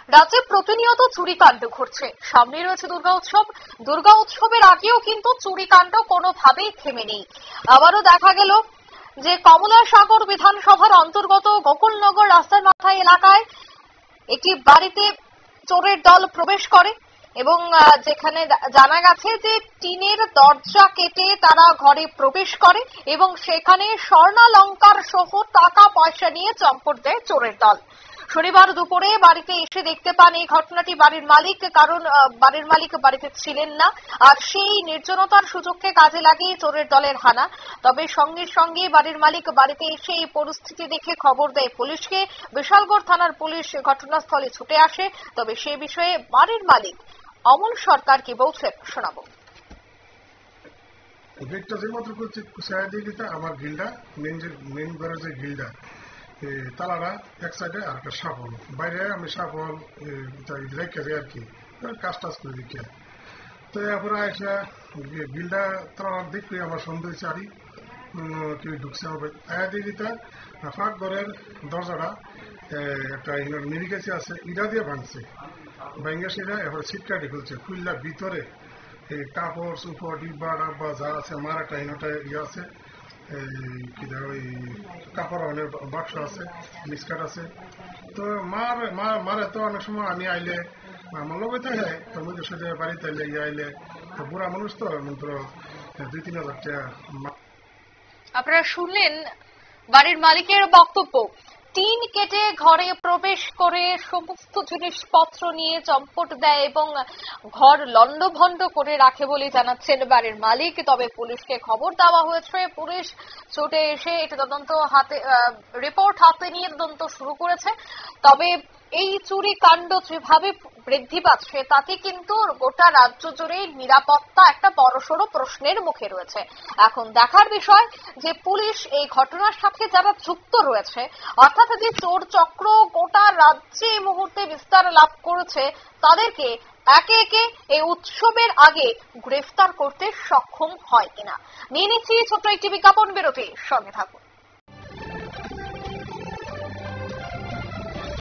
রাজ্যে প্রতিনিয়ত চুরিকাণ্ড ঘটছে। সামনে রয়েছে দুর্গা উৎসবের আগেও কিন্তু চুরিকাণ্ড কোনোভাবেই থেমে নেই। আবারও দেখা গেল যে কমলাসাগর বিধানসভার অন্তর্গত গোকুলনগর রাস্তার মাথায় এলাকায় একটি বাড়িতে চোরের দল প্রবেশ করে এবং যেখানে জানা গেছে যে টিনের দরজা কেটে তারা ঘরে প্রবেশ করে এবং সেখানে স্বর্ণালংকার সহ টাকা পয়সা নিয়ে চম্পট দেয় চোরের দল। শনিবার দুপুরে বাড়িতে এসে দেখতে পান এই ঘটনাটি বাড়ির মালিক, কারণ বাড়ির মালিক বাড়িতে ছিলেন না। আর সেই নির্জনতার সুযোগকে কাজে লাগিয়ে চোরের দলের হানা। তবে সঙ্গে সঙ্গে বাড়ির মালিক বাড়িতে এসে এই পরিস্থিতি দেখে খবর দেয় পুলিশকে। বিশালগড় থানার পুলিশ ঘটনাস্থলে ছুটে আসে। তবে সে বিষয়ে বাড়ির মালিক অমল সরকার কি বলছেন শোনাবো। গেটটা যে মাত্র করছে সাইড দিয়ে দিতে আমার গিলটা মেন ঘরের যে গিলটা তালারা এক সাইডে আর একটা সাপল বাইরে আমি সাপল রেখে যাই আর কি কাজ টাজ করে দিকে। তো এরপরে এসে গিলটা তালার দেখলে আমার সন্দেহ চারি কেউ ঢুকছে হবে আয়া দিয়ে দিতে ফাঁক ঘরের দরজাটা একটা নিরিগেছে আছে ইটা দিয়ে ভাঙছে, ভাঙে সেটা এবার ছিটকাটি খুলছে, খুললা ভিতরে এই কাপড় চুপড় ডিব্বা ডাব্বা যা আছে আমার একটা ইয়ে আছে, কি দেয় ওই কাপড় অনেক বাক্স আছে, মিসকাট আছে। তো মারে তো অনেক সময় আমি আইলে আমার লোক থাকে তো মুখের সাথে বাড়িতে আইলে ইয়ে আইলে তো বুড়া মানুষ তো মাত্র 2-3 হাজার টাকা। আপনারা শুনলেন বাড়ির মালিকের বক্তব্য। টিন কেটে ঘরে প্রবেশ করে সমস্ত জিনিসপত্র নিয়ে চম্পট দেয় এবং ঘর লন্ডভন্ড করে রাখে বলে জানাচ্ছেন বাড়ির মালিক। তবে পুলিশকে খবর দেওয়া হয়েছে, পুলিশ ছুটে এসে এটা রিপোর্ট হাতে নিয়ে তদন্ত শুরু করেছে। তবে এই চুরি কাণ্ড যেভাবে বৃদ্ধি পাচ্ছে তাতে কিন্তু গোটা রাজ্য জুড়ে নিরাপত্তা একটা বড়সড় প্রশ্নের মুখে রয়েছে। এখন দেখার বিষয় যে পুলিশ এই ঘটনার সাথে যারা যুক্ত রয়েছে, অর্থাৎ যে চোর চক্র গোটা রাজ্যে এই মুহূর্তে বিস্তার লাভ করেছে, তাদেরকে একে একে এই উৎসবের আগে গ্রেফতার করতে সক্ষম হয় কিনা। নিয়ে নিচ্ছি ছোট্ট একটি বিজ্ঞাপন বিরতি, সঙ্গে থাকুন।